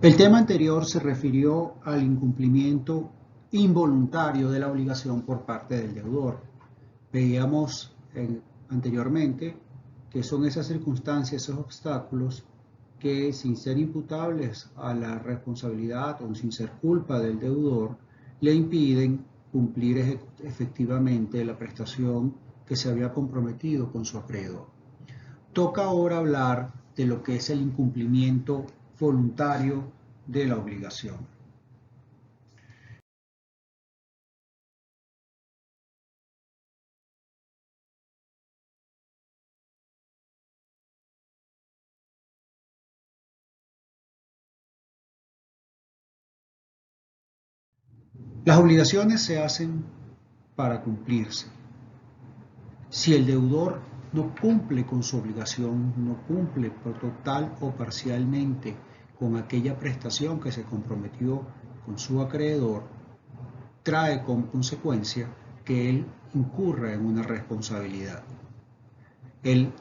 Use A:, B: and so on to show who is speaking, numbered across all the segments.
A: El tema anterior se refirió al incumplimiento involuntario de la obligación por parte del deudor. Veíamos anteriormente que son esas circunstancias, esos obstáculos que sin ser imputables a la responsabilidad o sin ser culpa del deudor, le impiden cumplir efectivamente la prestación que se había comprometido con su acreedor. Toca ahora hablar de lo que es el incumplimiento voluntario de la obligación. Las obligaciones se hacen para cumplirse. Si el deudor no cumple con su obligación, no cumple por total o parcialmente con aquella prestación que se comprometió con su acreedor, trae como consecuencia que él incurra en una responsabilidad. Él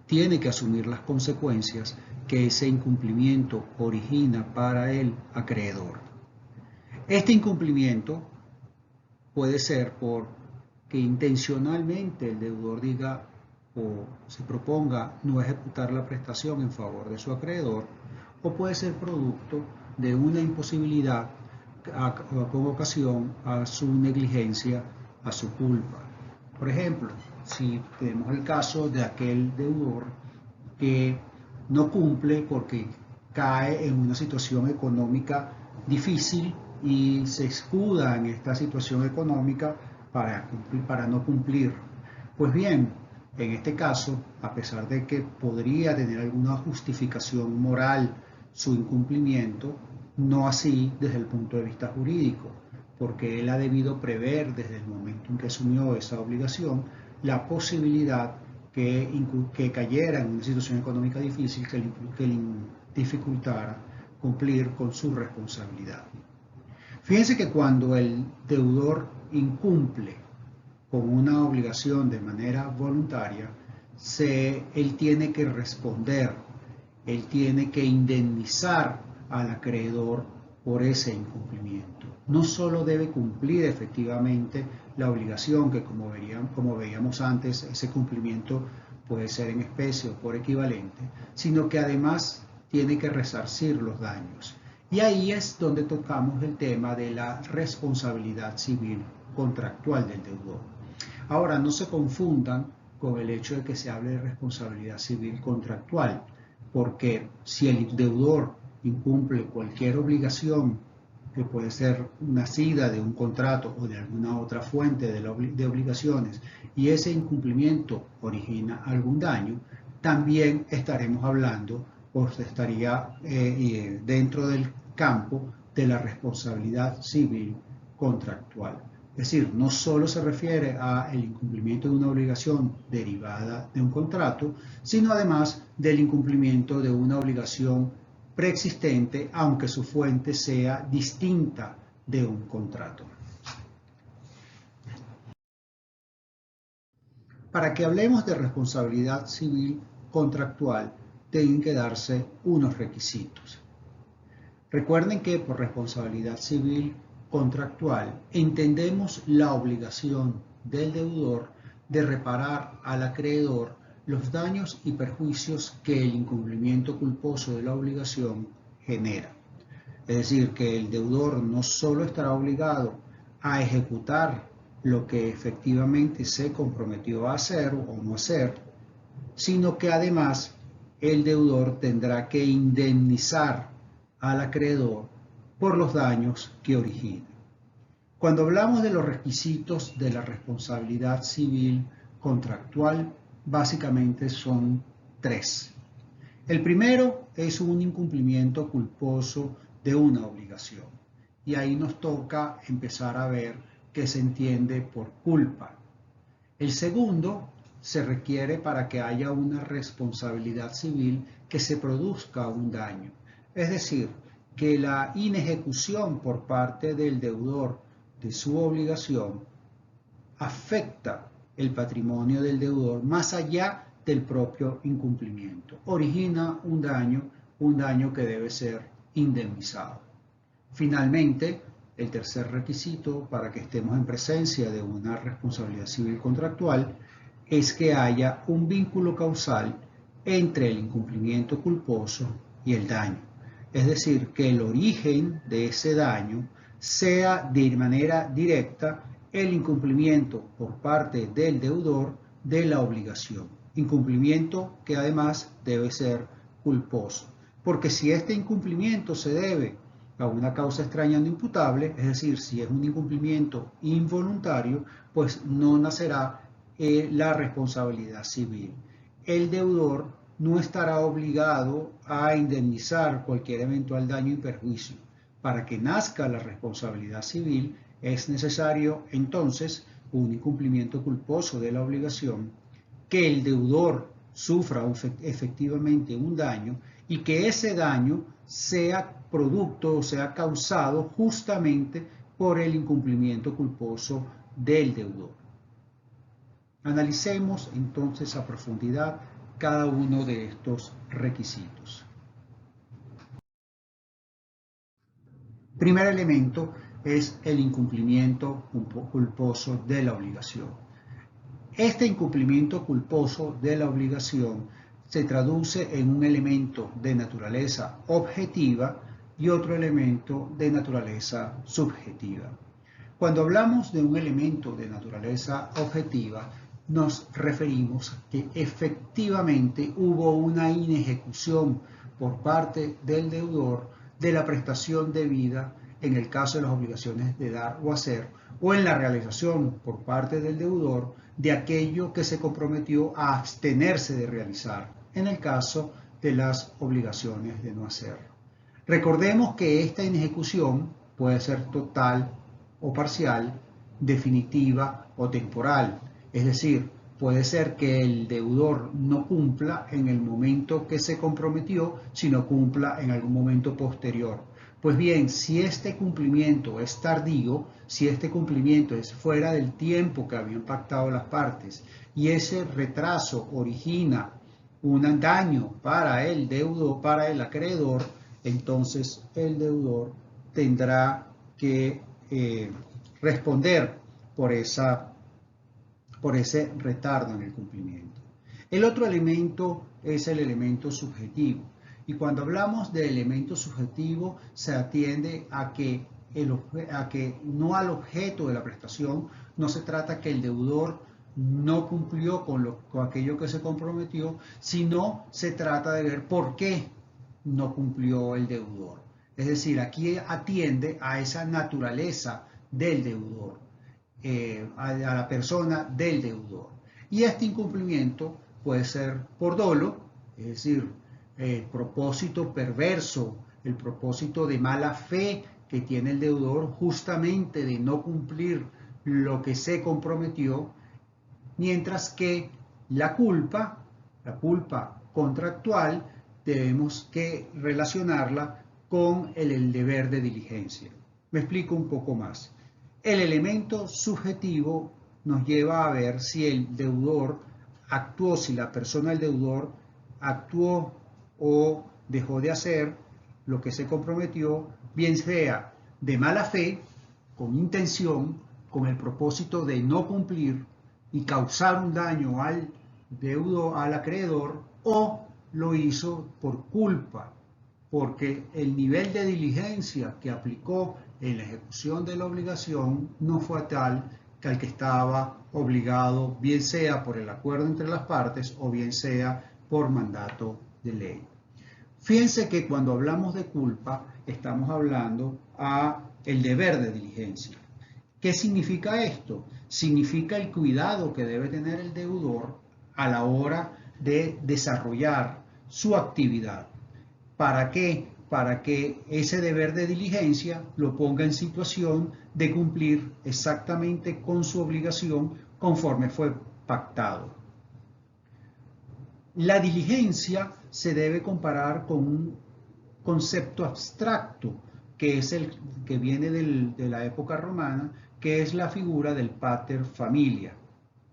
A: tiene que asumir las consecuencias que ese incumplimiento origina para el acreedor. Este incumplimiento puede ser porque intencionalmente el deudor diga o se proponga no ejecutar la prestación en favor de su acreedor, o puede ser producto de una imposibilidad con ocasión a su negligencia, a su culpa. Por ejemplo, si tenemos el caso de aquel deudor que no cumple porque cae en una situación económica difícil y se escuda en esta situación económica para no cumplir. Pues bien, en este caso, a pesar de que podría tener alguna justificación moral su incumplimiento, no así desde el punto de vista jurídico, porque él ha debido prever desde el momento en que asumió esa obligación la posibilidad que cayera en una situación económica difícil que le dificultara cumplir con su responsabilidad. Fíjense que cuando el deudor incumple con una obligación de manera voluntaria, él tiene que responder, él tiene que indemnizar al acreedor por ese incumplimiento. No solo debe cumplir efectivamente la obligación, que como veíamos antes, ese cumplimiento puede ser en especie o por equivalente, sino que además tiene que resarcir los daños. Y ahí es donde tocamos el tema de la responsabilidad civil contractual del deudor. Ahora, no se confundan con el hecho de que se hable de responsabilidad civil contractual, porque si el deudor incumple cualquier obligación que puede ser nacida de un contrato o de alguna otra fuente de obligaciones, y ese incumplimiento origina algún daño, también estaremos hablando o estaría dentro del campo de la responsabilidad civil contractual. Es decir, no solo se refiere al incumplimiento de una obligación derivada de un contrato, sino además del incumplimiento de una obligación preexistente, aunque su fuente sea distinta de un contrato. Para que hablemos de responsabilidad civil contractual, tienen que darse unos requisitos. Recuerden que por responsabilidad civil contractual entendemos la obligación del deudor de reparar al acreedor los daños y perjuicios que el incumplimiento culposo de la obligación genera. Es decir, que el deudor no solo estará obligado a ejecutar lo que efectivamente se comprometió a hacer o no hacer, sino que además el deudor tendrá que indemnizar al acreedor por los daños que origina. Cuando hablamos de los requisitos de la responsabilidad civil contractual, básicamente son tres. El primero es un incumplimiento culposo de una obligación. Y ahí nos toca empezar a ver qué se entiende por culpa. El segundo se requiere para que haya una responsabilidad civil que se produzca un daño. Es decir, que la inejecución por parte del deudor de su obligación afecta el patrimonio del deudor más allá del propio incumplimiento. Origina un daño que debe ser indemnizado. Finalmente, el tercer requisito para que estemos en presencia de una responsabilidad civil contractual es que haya un vínculo causal entre el incumplimiento culposo y el daño. Es decir, que el origen de ese daño sea de manera directa el incumplimiento por parte del deudor de la obligación. Incumplimiento que además debe ser culposo. Porque si este incumplimiento se debe a una causa extraña no imputable, es decir, si es un incumplimiento involuntario, pues no nacerá la responsabilidad civil. El deudor no estará obligado a indemnizar cualquier eventual daño y perjuicio. Para que nazca la responsabilidad civil es necesario entonces un incumplimiento culposo de la obligación, que el deudor sufra efectivamente un daño y que ese daño sea producto o sea causado justamente por el incumplimiento culposo del deudor. Analicemos entonces a profundidad cada uno de estos requisitos. Primer elemento es el incumplimiento culposo de la obligación. Este incumplimiento culposo de la obligación se traduce en un elemento de naturaleza objetiva y otro elemento de naturaleza subjetiva. Cuando hablamos de un elemento de naturaleza objetiva, nos referimos a que efectivamente hubo una inejecución por parte del deudor de la prestación debida en el caso de las obligaciones de dar o hacer, o en la realización por parte del deudor de aquello que se comprometió a abstenerse de realizar, en el caso de las obligaciones de no hacerlo. Recordemos que esta inejecución puede ser total o parcial, definitiva o temporal, es decir, puede ser que el deudor no cumpla en el momento que se comprometió, sino cumpla en algún momento posterior. Pues bien, si este cumplimiento es tardío, si este cumplimiento es fuera del tiempo que habían pactado las partes y ese retraso origina un daño para el deudor, para el acreedor, entonces el deudor tendrá que responder por ese retardo en el cumplimiento. El otro elemento es el elemento subjetivo. Y cuando hablamos de elemento subjetivo, se atiende a que no al objeto de la prestación, no se trata que el deudor no cumplió con aquello que se comprometió, sino se trata de ver por qué no cumplió el deudor. Es decir, aquí atiende a esa naturaleza del deudor, a la persona del deudor. Y este incumplimiento puede ser por dolo, es decir, el propósito perverso, el propósito de mala fe que tiene el deudor justamente de no cumplir lo que se comprometió, mientras que la culpa contractual, debemos que relacionarla con el deber de diligencia. Me explico un poco más. El elemento subjetivo nos lleva a ver si el deudor actuó, si la persona del deudor actuó o dejó de hacer lo que se comprometió, bien sea de mala fe, con intención, con el propósito de no cumplir y causar un daño al deudor, al acreedor, o lo hizo por culpa, porque el nivel de diligencia que aplicó en la ejecución de la obligación no fue tal que al que estaba obligado, bien sea por el acuerdo entre las partes o bien sea por mandato de ley. Fíjense que cuando hablamos de culpa estamos hablando a el deber de diligencia. ¿Qué significa esto? Significa el cuidado que debe tener el deudor a la hora de desarrollar su actividad. ¿Para qué? Para que ese deber de diligencia lo ponga en situación de cumplir exactamente con su obligación conforme fue pactado. La diligencia se debe comparar con un concepto abstracto que es el que viene de la época romana, que es la figura del pater familia.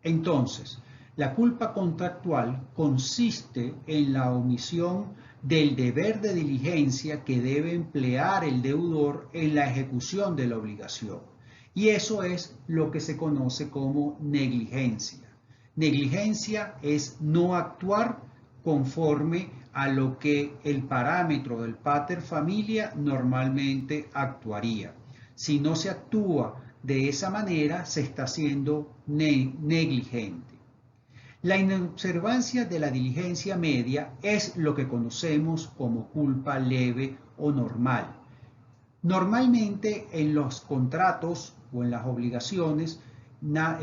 A: Entonces, la culpa contractual consiste en la omisión del deber de diligencia que debe emplear el deudor en la ejecución de la obligación. Y eso es lo que se conoce como negligencia. Negligencia es no actuar conforme a lo que el parámetro del pater familia normalmente actuaría. Si no se actúa de esa manera, se está siendo negligente. La inobservancia de la diligencia media es lo que conocemos como culpa leve o normal. Normalmente en los contratos o en las obligaciones lo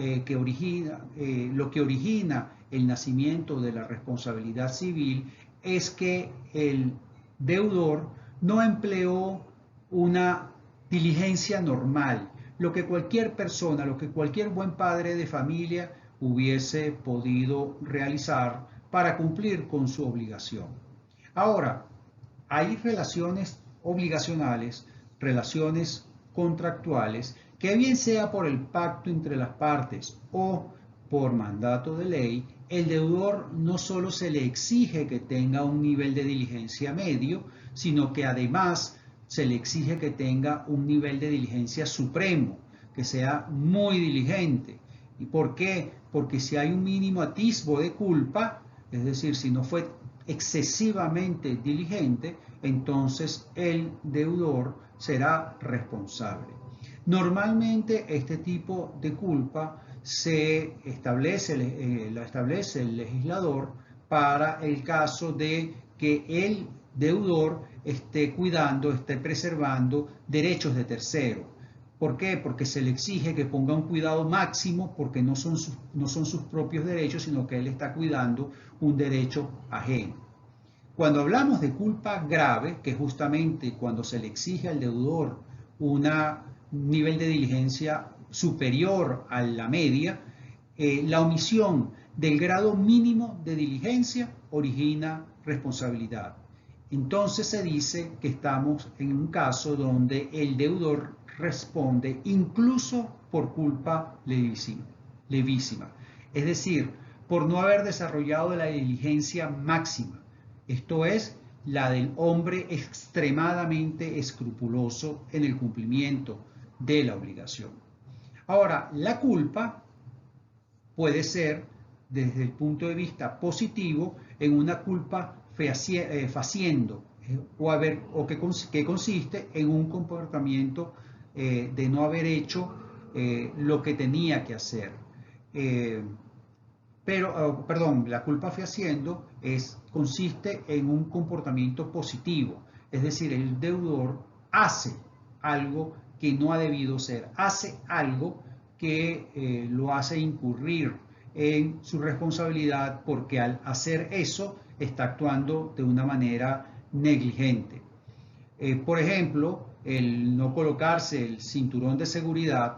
A: que origina el nacimiento de la responsabilidad civil es que el deudor no empleó una diligencia normal, lo que cualquier persona, lo que cualquier buen padre de familia hubiese podido realizar para cumplir con su obligación. Ahora, hay relaciones obligacionales, relaciones contractuales, que bien sea por el pacto entre las partes o por mandato de ley, el deudor no solo se le exige que tenga un nivel de diligencia medio, sino que además se le exige que tenga un nivel de diligencia supremo, que sea muy diligente. ¿Y por qué? Porque si hay un mínimo atisbo de culpa, es decir, si no fue excesivamente diligente, entonces el deudor será responsable. Normalmente este tipo de culpa la establece el legislador para el caso de que el deudor esté cuidando, esté preservando derechos de tercero. ¿Por qué? Porque se le exige que ponga un cuidado máximo porque no son sus propios derechos, sino que él está cuidando un derecho ajeno. Cuando hablamos de culpa grave, que es justamente cuando se le exige al deudor un nivel de diligencia superior a la media, la omisión del grado mínimo de diligencia origina responsabilidad. Entonces se dice que estamos en un caso donde el deudor responde incluso por culpa levísima, es decir, por no haber desarrollado la diligencia máxima, esto es, la del hombre extremadamente escrupuloso en el cumplimiento de la obligación. Ahora, la culpa puede ser, desde el punto de vista positivo, en una culpa faciendo que consiste en un comportamiento de no haber hecho lo que tenía que hacer. La culpa fehaciendo consiste en un comportamiento positivo, es decir, el deudor hace algo que no ha debido ser, hace algo que lo hace incurrir en su responsabilidad porque al hacer eso está actuando de una manera negligente. Por ejemplo, el no colocarse el cinturón de seguridad,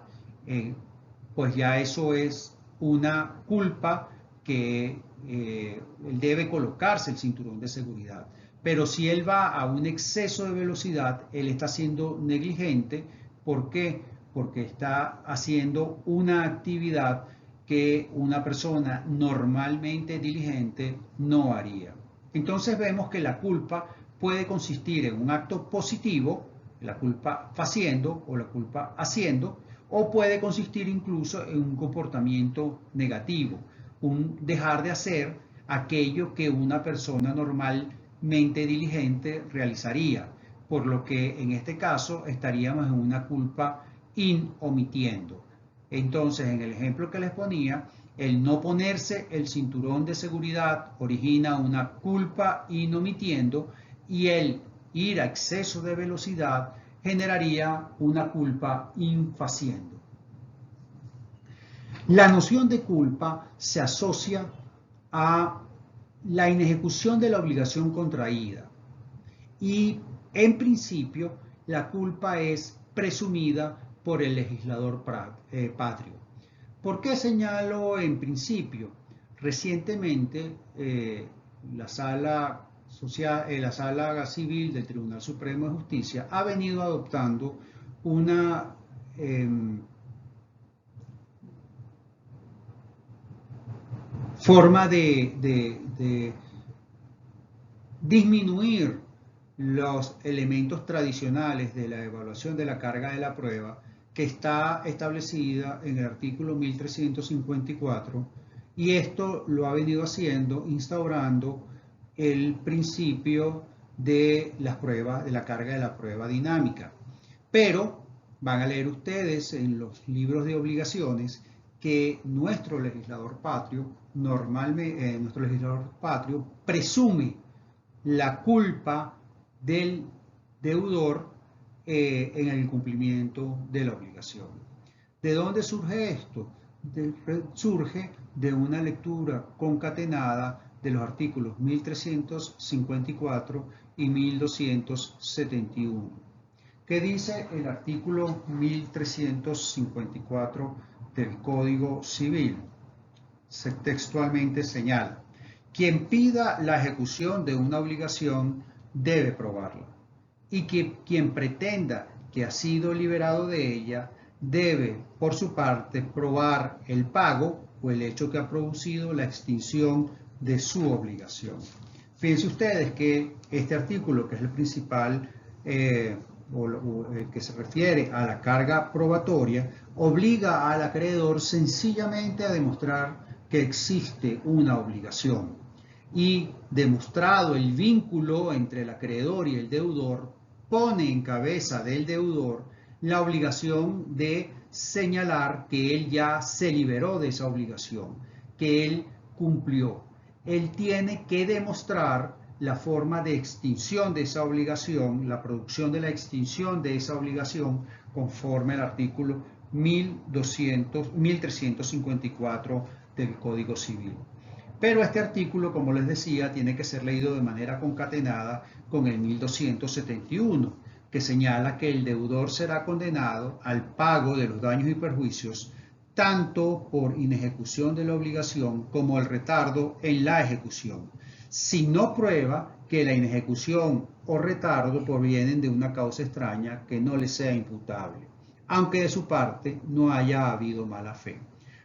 A: pues ya eso es una culpa que él debe colocarse el cinturón de seguridad. Pero si él va a un exceso de velocidad, él está siendo negligente. ¿Por qué? Porque está haciendo una actividad que una persona normalmente diligente no haría. Entonces vemos que la culpa puede consistir en un acto positivo, la culpa faciendo o la culpa haciendo, o puede consistir incluso en un comportamiento negativo, un dejar de hacer aquello que una persona normalmente diligente realizaría, por lo que en este caso estaríamos en una culpa omitiendo. Entonces, en el ejemplo que les ponía, el no ponerse el cinturón de seguridad origina una culpa omitiendo y el ir a exceso de velocidad generaría una culpa faciendo. La noción de culpa se asocia a la inejecución de la obligación contraída y en principio la culpa es presumida por el legislador patrio. ¿Por qué señalo en principio? Recientemente la sala civil del Tribunal Supremo de Justicia ha venido adoptando una forma de disminuir los elementos tradicionales de la evaluación de la carga de la prueba que está establecida en el artículo 1354, y esto lo ha venido haciendo instaurando el principio de las pruebas, de la carga de la prueba dinámica. Pero van a leer ustedes en los libros de obligaciones que nuestro legislador patrio presume la culpa del deudor en el incumplimiento de la obligación. ¿De dónde surge esto? Surge de una lectura concatenada de los artículos 1354 y 1271. ¿Qué dice el artículo 1354 del Código Civil? Textualmente señala: quien pida la ejecución de una obligación debe probarla, y que quien pretenda que ha sido liberado de ella debe, por su parte, probar el pago o el hecho que ha producido la extinción de su obligación. Fíjense ustedes que este artículo, que es el principal, el que se refiere a la carga probatoria, obliga al acreedor sencillamente a demostrar que existe una obligación. Y demostrado el vínculo entre el acreedor y el deudor, pone en cabeza del deudor la obligación de señalar que él ya se liberó de esa obligación, que él cumplió. Él tiene que demostrar la forma de extinción de esa obligación, la producción de la extinción de esa obligación, conforme al artículo 1354 del Código Civil. Pero este artículo, como les decía, tiene que ser leído de manera concatenada con el 1271, que señala que el deudor será condenado al pago de los daños y perjuicios tanto por inejecución de la obligación como el retardo en la ejecución, si no prueba que la inejecución o retardo provienen de una causa extraña que no le sea imputable, aunque de su parte no haya habido mala fe.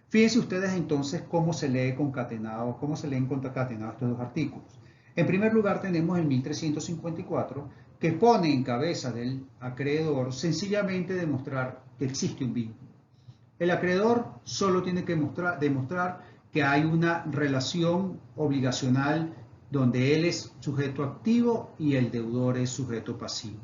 A: Fíjense ustedes entonces cómo se leen concatenados estos dos artículos. En primer lugar tenemos el 1354, que pone en cabeza del acreedor sencillamente demostrar que existe un vínculo. El acreedor solo tiene que demostrar que hay una relación obligacional donde él es sujeto activo y el deudor es sujeto pasivo.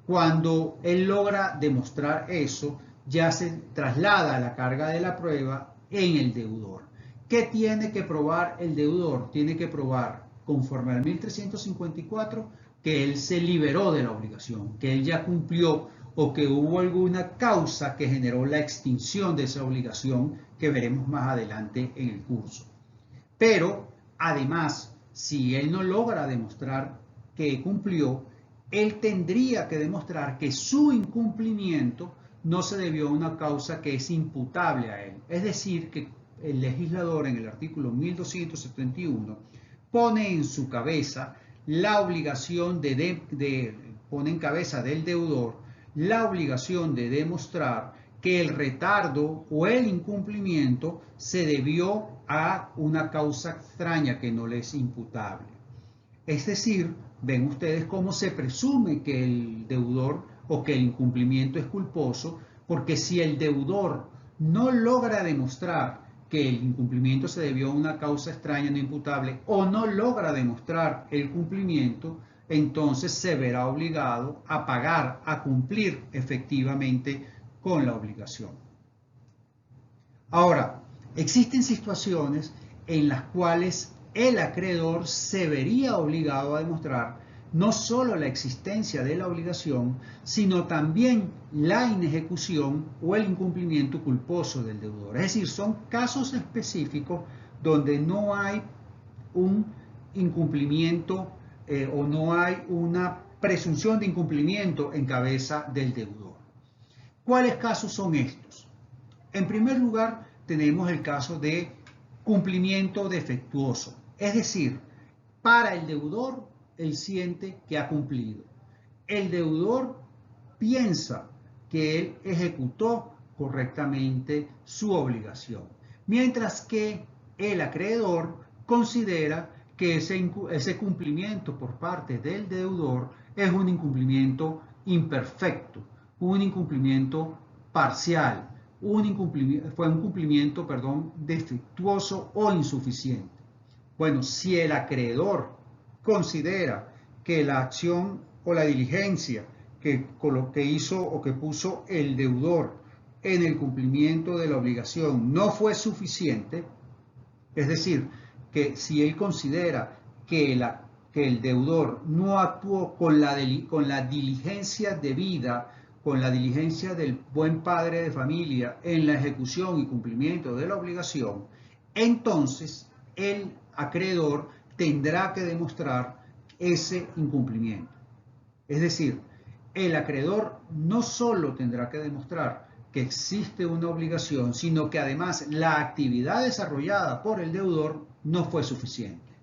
A: Cuando él logra demostrar eso, ya se traslada la carga de la prueba en el deudor. ¿Qué tiene que probar el deudor? Tiene que probar, conforme al 1354, que él se liberó de la obligación, que él ya cumplió o que hubo alguna causa que generó la extinción de esa obligación, que veremos más adelante en el curso. Pero, además, si él no logra demostrar que cumplió, él tendría que demostrar que su incumplimiento no se debió a una causa que es imputable a él. Es decir, que el legislador en el artículo 1271 pone en su cabeza la obligación pone en cabeza del deudor la obligación de demostrar que el retardo o el incumplimiento se debió a una causa extraña que no le es imputable. Es decir, ven ustedes cómo se presume que el deudor o que el incumplimiento es culposo, porque si el deudor no logra demostrar que el incumplimiento se debió a una causa extraña no imputable o no logra demostrar el cumplimiento, entonces se verá obligado a pagar, a cumplir efectivamente con la obligación. Ahora, existen situaciones en las cuales el acreedor se vería obligado a demostrar no solo la existencia de la obligación, sino también la inejecución o el incumplimiento culposo del deudor. Es decir, son casos específicos donde no hay un incumplimiento o no hay una presunción de incumplimiento en cabeza del deudor. ¿Cuáles casos son estos? En primer lugar, tenemos el caso de cumplimiento defectuoso. Es decir, para el deudor, él siente que ha cumplido. El deudor piensa que él ejecutó correctamente su obligación, mientras que el acreedor considera que ese cumplimiento por parte del deudor es un incumplimiento imperfecto, un incumplimiento parcial, fue un cumplimiento, perdón, defectuoso o insuficiente. Bueno, si el acreedor considera que la acción o la diligencia que hizo o que puso el deudor en el cumplimiento de la obligación no fue suficiente, es decir, que si él considera que el deudor no actuó con la diligencia debida, con la diligencia del buen padre de familia en la ejecución y cumplimiento de la obligación, entonces el acreedor tendrá que demostrar ese incumplimiento. Es decir, el acreedor no solo tendrá que demostrar que existe una obligación, sino que además la actividad desarrollada por el deudor no fue suficiente.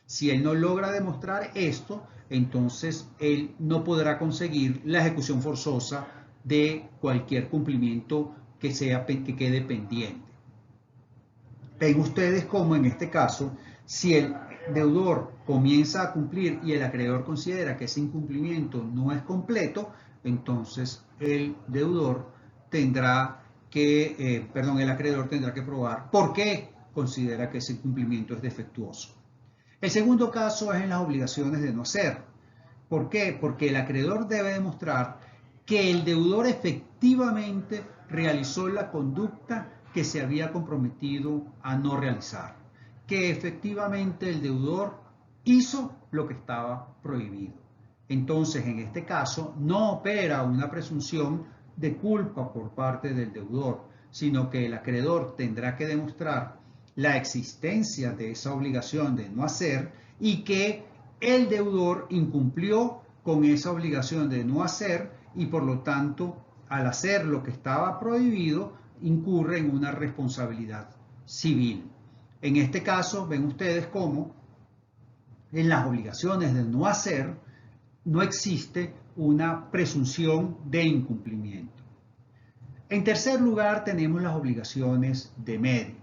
A: Si él no logra demostrar esto, entonces él no podrá conseguir la ejecución forzosa de cualquier cumplimiento que quede pendiente. Ven ustedes cómo en este caso, si el deudor comienza a cumplir y el acreedor considera que ese incumplimiento no es completo, entonces el acreedor tendrá que probar por qué considera que ese incumplimiento es defectuoso. El segundo caso es en las obligaciones de no hacer. ¿Por qué? Porque el acreedor debe demostrar que el deudor efectivamente realizó la conducta que se había comprometido a no realizar, que efectivamente el deudor hizo lo que estaba prohibido. Entonces, en este caso, no opera una presunción de culpa por parte del deudor, sino que el acreedor tendrá que demostrar la existencia de esa obligación de no hacer y que el deudor incumplió con esa obligación de no hacer y por lo tanto, al hacer lo que estaba prohibido, incurre en una responsabilidad civil. En este caso, ven ustedes cómo en las obligaciones de no hacer no existe una presunción de incumplimiento. En tercer lugar, tenemos las obligaciones de medio.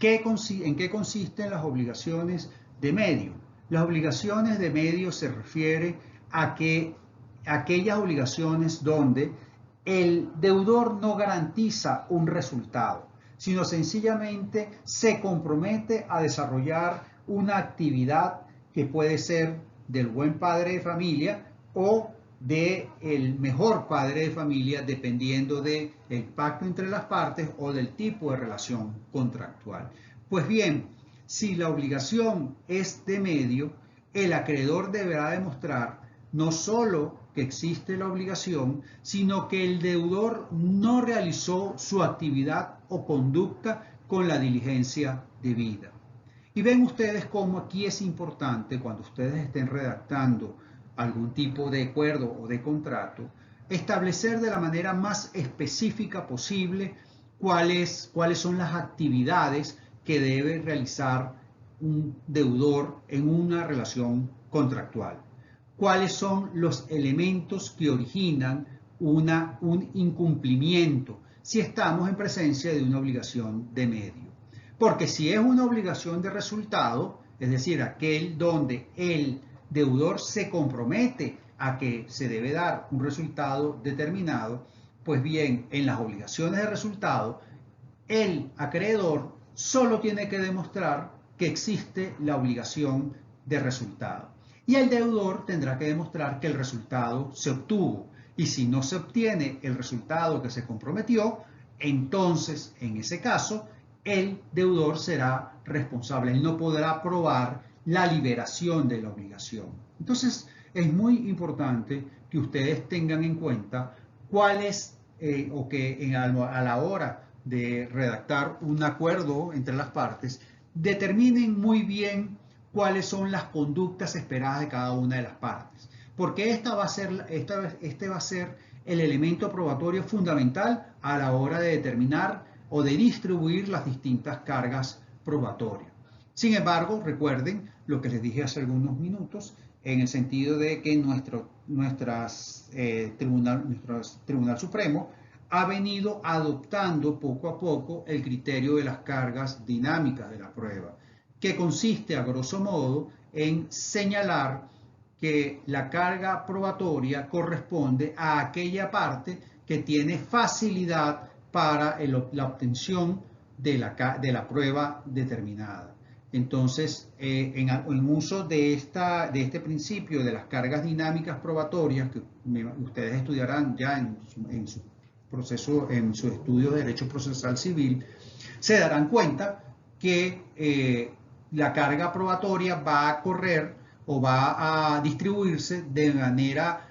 A: ¿En qué consisten las obligaciones de medio? Las obligaciones de medio se refiere a aquellas obligaciones donde el deudor no garantiza un resultado, sino sencillamente se compromete a desarrollar una actividad que puede ser del buen padre de familia o del mejor padre de familia, dependiendo del pacto entre las partes o del tipo de relación contractual. Pues bien, si la obligación es de medio, el acreedor deberá demostrar no solo que existe la obligación, sino que el deudor no realizó su actividad o conducta con la diligencia debida. Y ven ustedes cómo aquí es importante, cuando ustedes estén redactando algún tipo de acuerdo o de contrato, establecer de la manera más específica posible cuáles son las actividades que debe realizar un deudor en una relación contractual. ¿Cuáles son los elementos que originan un incumplimiento si estamos en presencia de una obligación de medio? Porque si es una obligación de resultado, es decir, aquel donde el deudor se compromete a que se debe dar un resultado determinado, pues bien, en las obligaciones de resultado, el acreedor solo tiene que demostrar que existe la obligación de resultado. Y el deudor tendrá que demostrar que el resultado se obtuvo. Y si no se obtiene el resultado que se comprometió, entonces, en ese caso, el deudor será responsable. Él no podrá probar la liberación de la obligación. Entonces, es muy importante que ustedes tengan en cuenta cuáles, a la hora de redactar un acuerdo entre las partes, determinen muy bien cuáles son las conductas esperadas de cada una de las partes. Porque este va a ser el elemento probatorio fundamental a la hora de determinar o de distribuir las distintas cargas probatorias. Sin embargo, recuerden lo que les dije hace algunos minutos, en el sentido de que nuestro Tribunal Supremo ha venido adoptando poco a poco el criterio de las cargas dinámicas de la prueba, que consiste a grosso modo en señalar que la carga probatoria corresponde a aquella parte que tiene facilidad para la obtención de la prueba determinada. Entonces, en uso de este principio de las cargas dinámicas probatorias, que ustedes estudiarán ya en su proceso, en su estudio de Derecho Procesal Civil, se darán cuenta que la carga probatoria va a correr o va a distribuirse de manera,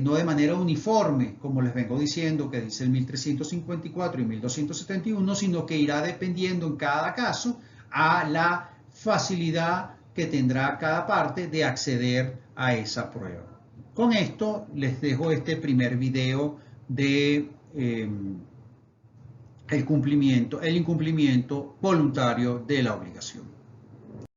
A: no de manera uniforme, como les vengo diciendo, que dice el 1354 y 1271, sino que irá dependiendo en cada caso a la facilidad que tendrá cada parte de acceder a esa prueba. Con esto les dejo este primer video de el incumplimiento voluntario de la obligación.